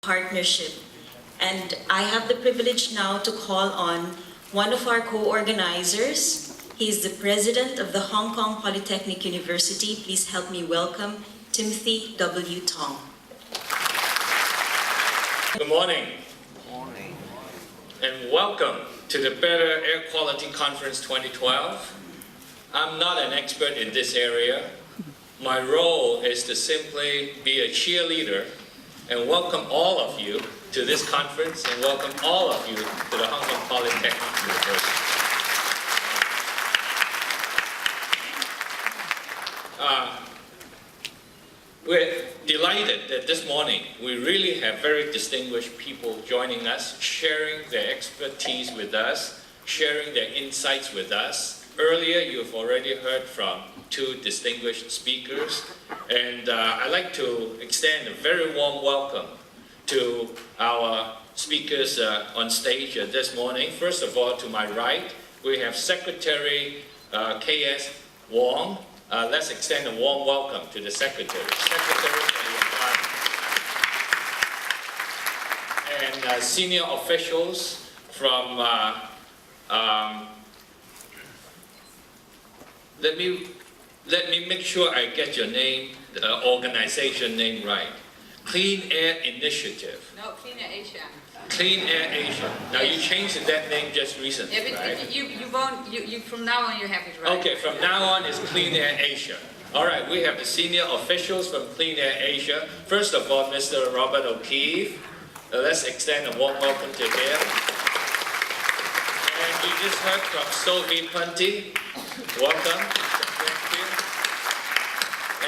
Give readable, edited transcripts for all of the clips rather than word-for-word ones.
partnership. And I have the privilege now to call on one of our co-organizers. He's the president of the Hong Kong Polytechnic University. Please help me welcome Timothy W. Tong. Good morning. And welcome to the Better Air Quality Conference 2012. I'm not an expert in this area. My role is to simply be a cheerleader and welcome all of you to this conference and welcome all of you to the Hong Kong Polytechnic University. We're delighted that this morning we really have very distinguished people joining us, sharing their expertise with us, sharing their insights with us. Earlier, you've already heard from two distinguished speakers, and I'd like to extend a very warm welcome to our speakers on stage this morning. First of all, to my right, we have Secretary K.S. Wong. Let's extend a warm welcome to the Secretary. Secretary for the Environment. And senior officials from, let me make sure I get your name, the organization name right. Clean Air Initiative. No, Clean Air Asia. Clean Air Asia. Now you changed that name just recently, Yeah, but right? you from now on you have it right. Okay, from now on it's Clean Air Asia. All right, we have the senior officials from Clean Air Asia. First of all, Mr. Robert O'Keefe. Let's extend a warm welcome to him. And you just heard from Sophie Punty. Welcome. Thank you.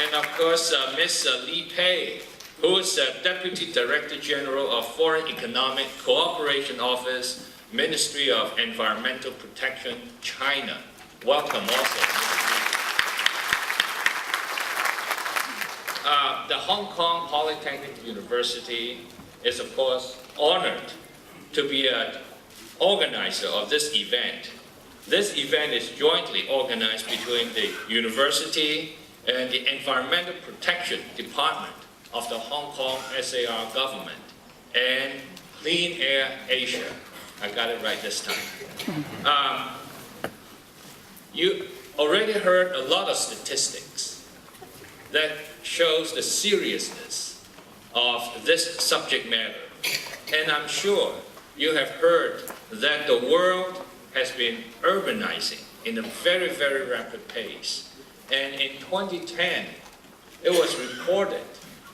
And of course, Ms. Li Pei, who is Deputy Director General of Foreign Economic Cooperation Office, Ministry of Environmental Protection, China. Welcome also. The Hong Kong Polytechnic University is, of course, honored to be an organizer of this event. This event is jointly organized between the university and the Environmental Protection Department of the Hong Kong SAR government and Clean Air Asia. I got it right this time. You already heard a lot of statistics that shows the seriousness of this subject matter. And I'm sure you have heard that the world has been urbanizing in a very, very rapid pace. And in 2010, it was reported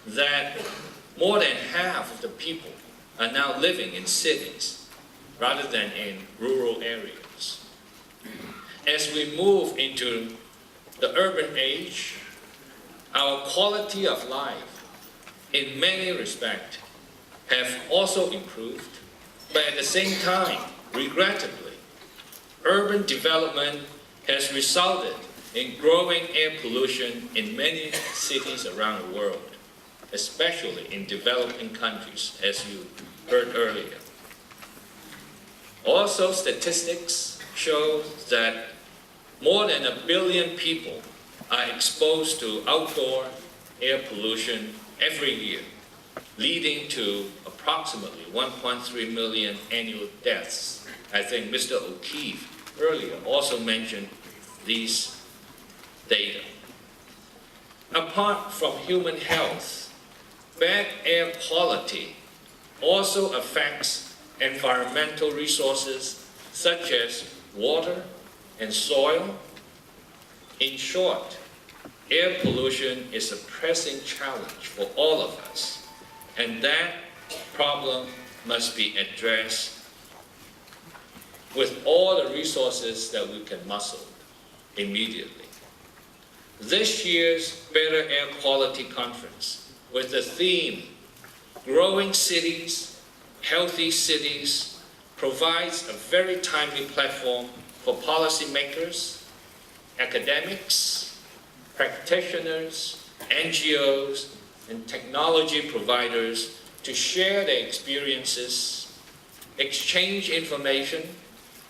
that more than half of the people are now living in cities rather than in rural areas. As we move into the urban age, our quality of life in many respects have also improved, but at the same time, regrettably, urban development has resulted in growing air pollution in many cities around the world, especially in developing countries, as you heard earlier. Also, statistics show that more than 1 billion people are exposed to outdoor air pollution every year, leading to approximately 1.3 million annual deaths. I think Mr. O'Keefe earlier also mentioned these data. Apart from human health, bad air quality also affects environmental resources such as water and soil. In short, air pollution is a pressing challenge for all of us, and that problem must be addressed with all the resources that we can muster immediately. This year's Better Air Quality Conference, with the theme, Growing Cities, Healthy Cities, provides a very timely platform for policymakers, academics, practitioners, NGOs, and technology providers to share their experiences, exchange information,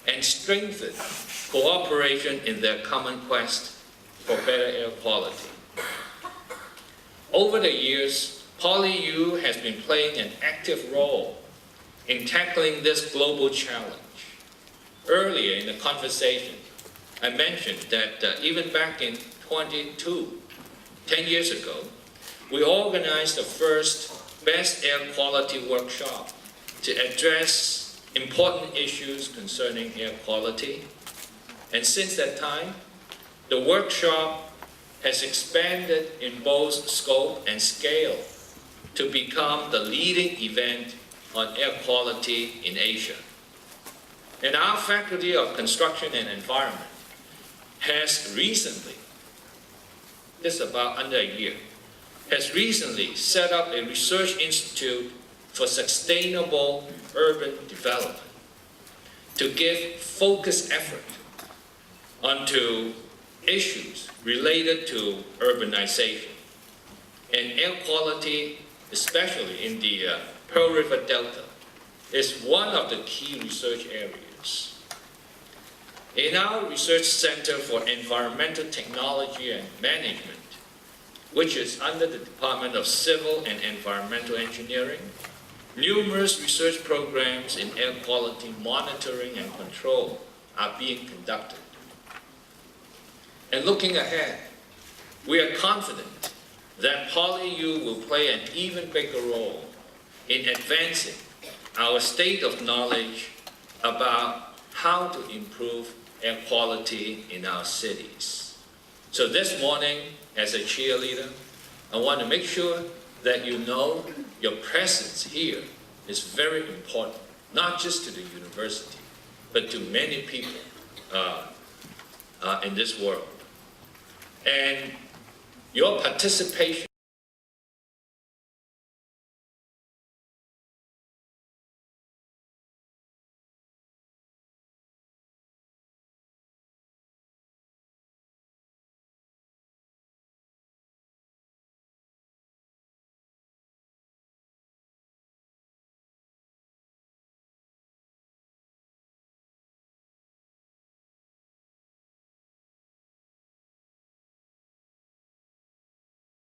and strengthen cooperation in their common quest for better air quality. Over the years, PolyU has been playing an active role in tackling this global challenge. Earlier in the conversation, I mentioned that even back in 10 years ago, we organized the first Best Air Quality Workshop to address important issues concerning air quality. And since that time, the workshop has expanded in both scope and scale to become the leading event on air quality in Asia. And our Faculty of Construction and Environment has recently, just about under a year, has recently set up a research institute for sustainable urban development to give focused effort onto issues related to urbanization and air quality, especially in the Pearl River Delta, is one of the key research areas. In our Research Center for Environmental Technology and Management, which is under the Department of Civil and Environmental Engineering, numerous research programs in air quality monitoring and control are being conducted. And looking ahead, we are confident that PolyU will play an even bigger role in advancing our state of knowledge about how to improve air quality in our cities. So this morning, as a cheerleader, I want to make sure that you know your presence here is very important, not just to the university, but to many people in this world. And your participation